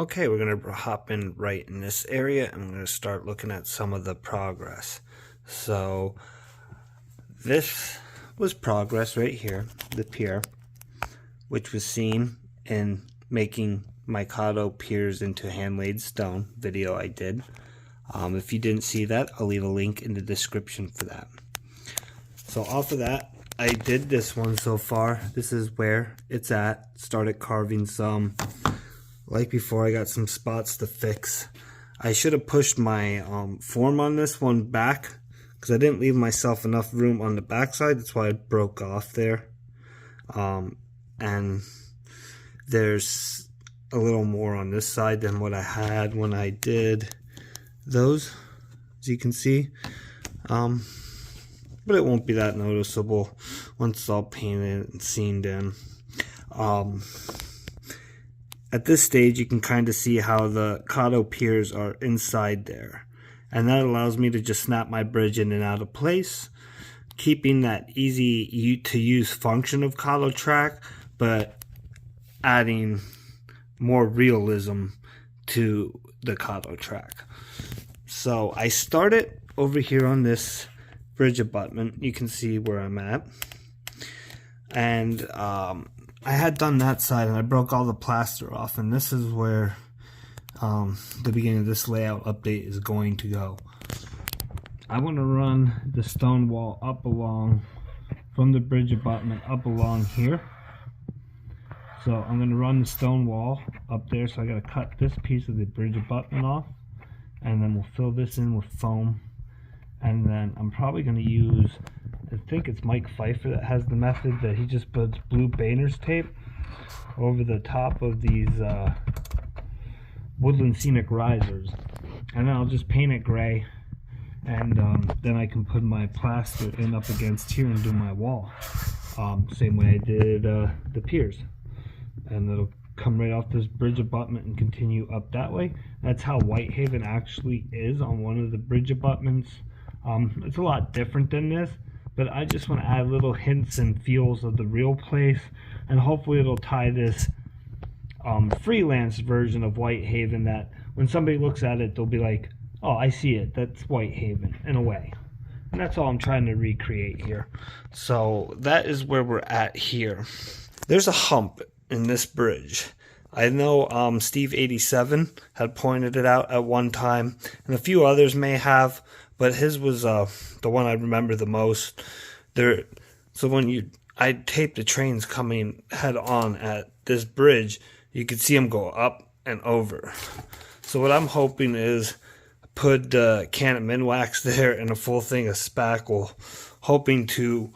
Okay, we're going to hop in right in this area and we're going to start looking at some of the progress. So this was progress right here, the pier, which was seen in making my kato piers into hand-laid stone video I did. If you didn't see that, I'll leave a link in the description for that. So off of that, I did this one so far. This is where it's at. Started carving some. Like before, I got some spots to fix. I should have pushed my form on this one back because I didn't leave myself enough room on the backside. That's why it broke off there. And there's a little more on this side than what I had when I did those, as you can see. But it won't be that noticeable once it's all painted and seamed in. At this stage, you can kind of see how the kato piers are inside there. And that allows me to just snap my bridge in and out of place, keeping that easy to use function of kato track, but adding more realism to the kato track. So I started over here on this bridge abutment. You can see where I'm at. And I had done that side and I broke all the plaster off, and this is where the beginning of this layout update is going to go. I want to run the stone wall up along from the bridge abutment up along here. So I'm going to run the stone wall up there, so I got to cut this piece of the bridge abutment off, and then we'll fill this in with foam. And then I'm probably going to use, I think it's Mike Pfeiffer that has the method that he just puts blue Banner's tape over the top of these woodland scenic risers, and then I'll just paint it gray, and then I can put my plaster in up against here and do my wall, same way I did the piers, and it'll come right off this bridge abutment and continue up that way. That's how Whitehaven actually is on one of the bridge abutments. It's a lot different than this, but I just want to add little hints and feels of the real place, and hopefully it'll tie this freelance version of Whitehaven that when somebody looks at it, they'll be like, oh, I see it, that's Whitehaven in a way. And that's all I'm trying to recreate here. So that is where we're at here. There's a hump in this bridge. I know Steve87 had pointed it out at one time, and a few others may have, but his was the one I remember the most. So when I taped the trains coming head on at this bridge, you could see them go up and over. So what I'm hoping is put a can of Minwax there and a full thing of spackle, hoping to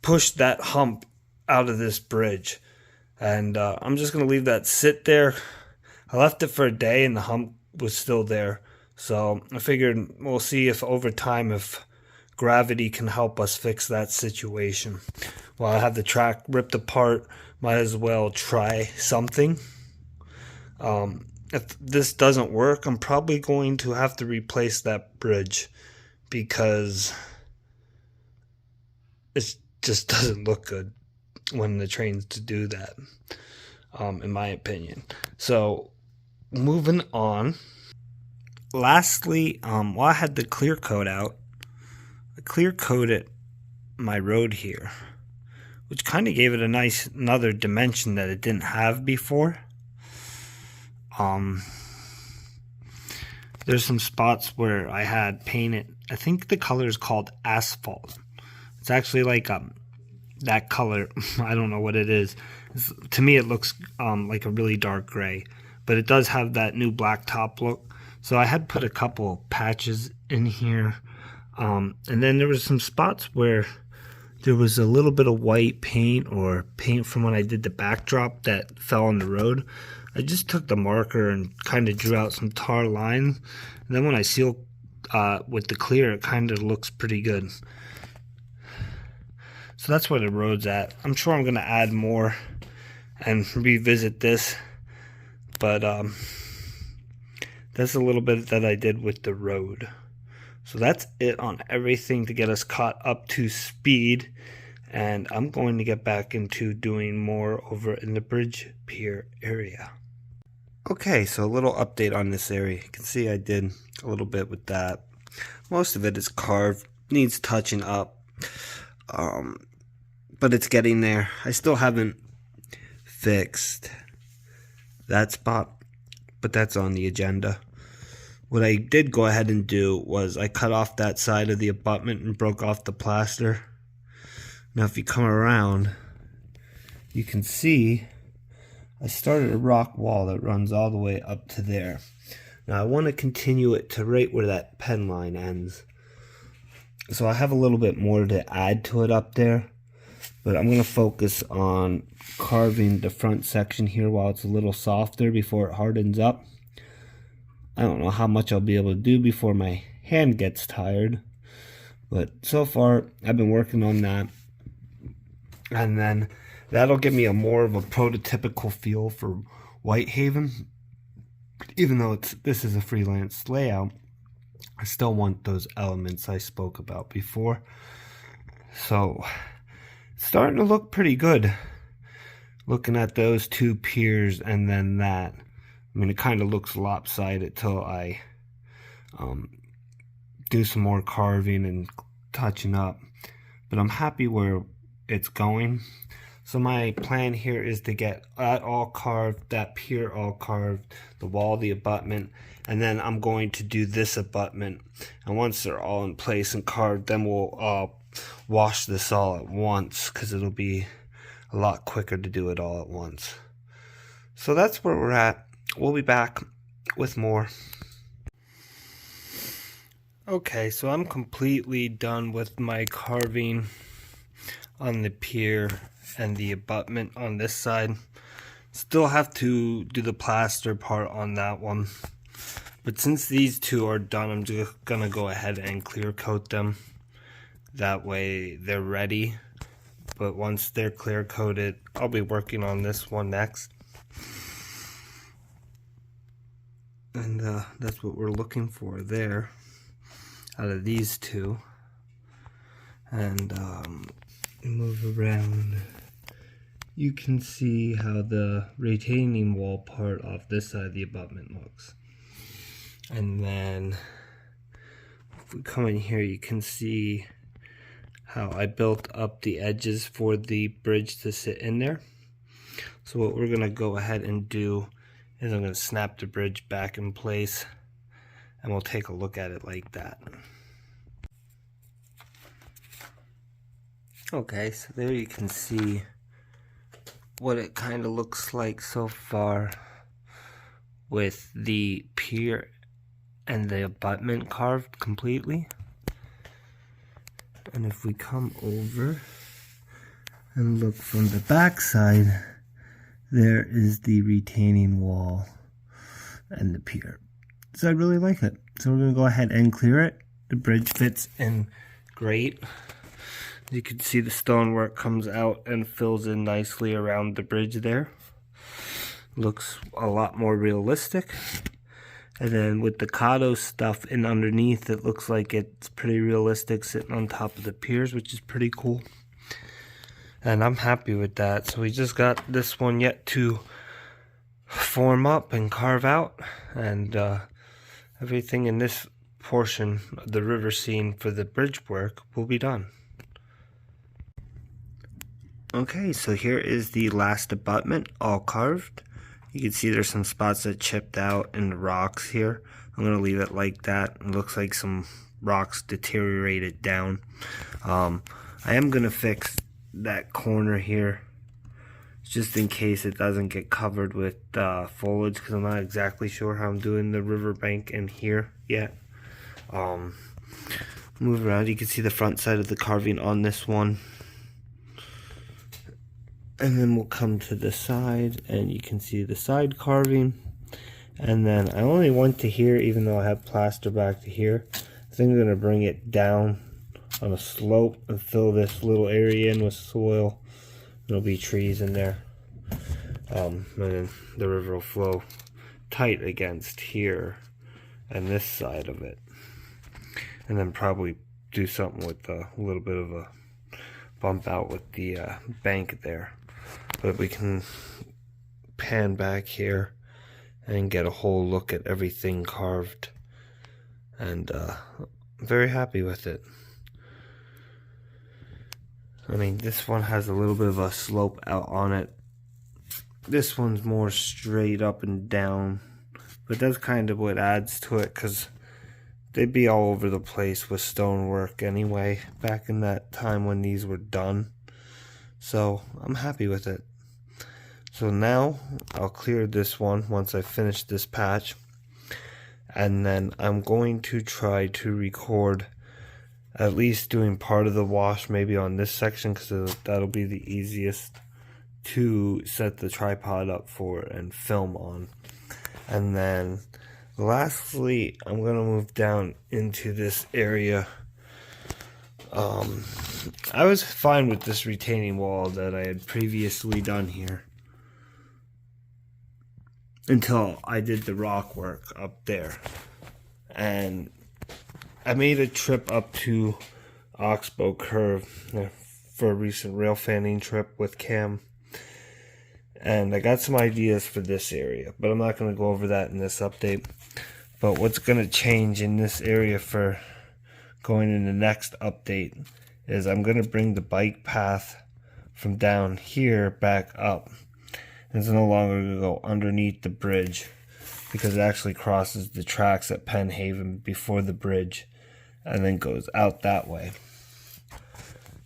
push that hump out of this bridge. And I'm just going to leave that sit there. I left it for a day and the hump was still there. So I figured we'll see if over time, if gravity can help us fix that situation. While I have the track ripped apart, might as well try something. If this doesn't work, I'm probably going to have to replace that bridge because it just doesn't look good when the trains to do that, in my opinion. So moving on. Lastly, while I had the clear coat out, I clear coated my road here, which kind of gave it a nice another dimension that it didn't have before. There's some spots where I had painted, I think the color is called asphalt. It's actually like that color, I don't know what it is. To me it looks like a really dark gray, but it does have that new black top look. So I had put a couple patches in here, and then there was some spots where there was a little bit of white paint or paint from when I did the backdrop that fell on the road. I just took the marker and kind of drew out some tar lines, and then when I seal with the clear, it kind of looks pretty good. So that's where the road's at. I'm sure I'm going to add more and revisit this, but that's a little bit that I did with the road. So that's it on everything to get us caught up to speed. And I'm going to get back into doing more over in the bridge pier area. Okay, so a little update on this area. You can see I did a little bit with that. Most of it is carved, needs touching up, but it's getting there. I still haven't fixed that spot, but that's on the agenda. What I did go ahead and do was I cut off that side of the abutment and broke off the plaster. Now if you come around, you can see I started a rock wall that runs all the way up to there. Now I want to continue it to right where that pen line ends. So I have a little bit more to add to it up there, but I'm going to focus on carving the front section here while it's a little softer before it hardens up. I don't know how much I'll be able to do before my hand gets tired, but so far I've been working on that, and then that'll give me a more of a prototypical feel for Whitehaven. Even though this is a freelance layout, I still want those elements I spoke about before. So it's starting to look pretty good. Looking at those two piers and then that. I mean, it kind of looks lopsided till I do some more carving and touching up. But I'm happy where it's going. So my plan here is to get that all carved, that pier all carved, the wall, the abutment, and then I'm going to do this abutment. And once they're all in place and carved, then we'll wash this all at once, because it'll be a lot quicker to do it all at once. So that's where we're at. We'll be back with more. Okay, so I'm completely done with my carving on the pier and the abutment on this side. Still have to do the plaster part on that one. But since these two are done, I'm just gonna go ahead and clear coat them. That way they're ready. But once they're clear coated, I'll be working on this one next. And that's what we're looking for there out of these two. And move around. You can see how the retaining wall part off this side of the abutment looks. And then if we come in here, you can see how I built up the edges for the bridge to sit in there. So what we're gonna go ahead and do is I'm gonna snap the bridge back in place, and we'll take a look at it like that. Okay, so there you can see what it kind of looks like so far with the pier and the abutment carved completely. And if we come over and look from the back side, there is the retaining wall and the pier. So I really like it. So we're going to go ahead and clear it. The bridge fits in great. You can see the stonework comes out and fills in nicely around the bridge there. Looks a lot more realistic. And then with the kato stuff in underneath, it looks like it's pretty realistic sitting on top of the piers, which is pretty cool. And I'm happy with that. So we just got this one yet to form up and carve out. And everything in this portion of the river scene for the bridge work will be done. Okay, so here is the last abutment, all carved. You can see there's some spots that chipped out in the rocks here. I'm going to leave it like that. It looks like some rocks deteriorated down. I am going to fix that corner here, just in case it doesn't get covered with foliage, because I'm not exactly sure how I'm doing the riverbank in here yet. Move around, you can see the front side of the carving on this one. And then we'll come to the side, and you can see the side carving. And then I only went to here, even though I have plaster back to here. I think I'm going to bring it down on a slope and fill this little area in with soil. There'll be trees in there. And then the river will flow tight against here and this side of it. And then probably do something with a little bit of a bump out with the bank there. But we can pan back here and get a whole look at everything carved. And I'm very happy with it. I mean, this one has a little bit of a slope out on it. This one's more straight up and down, but that's kind of what adds to it, because they'd be all over the place with stonework anyway back in that time when these were done. So I'm happy with it. So now I'll clear this one once I finish this patch, and then I'm going to try to record at least doing part of the wash maybe on this section, because that'll be the easiest to set the tripod up for and film on. And then lastly, I'm going to move down into this area. I was fine with this retaining wall that I had previously done here until I did the rock work up there. And I made a trip up to Oxbow Curve for a recent rail fanning trip with Cam. And I got some ideas for this area, but I'm not going to go over that in this update. But what's going to change in this area for going in the next update is I'm going to bring the bike path from down here back up. It's no longer going to go underneath the bridge, because it actually crosses the tracks at Penn Haven before the bridge and then goes out that way.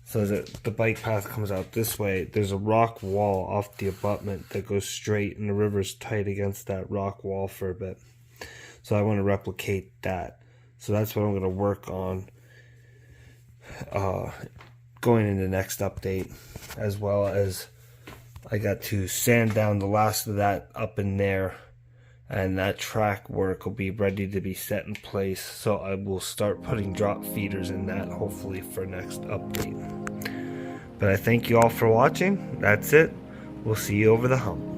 So the bike path comes out this way. There's a rock wall off the abutment that goes straight, and the river's tight against that rock wall for a bit. So I want to replicate that. So that's what I'm going to work on going in the next update, as well as I got to sand down the last of that up in there, and that track work will be ready to be set in place. So I will start putting drop feeders in that hopefully for next update. But I thank you all for watching. That's it. We'll see you over the hump.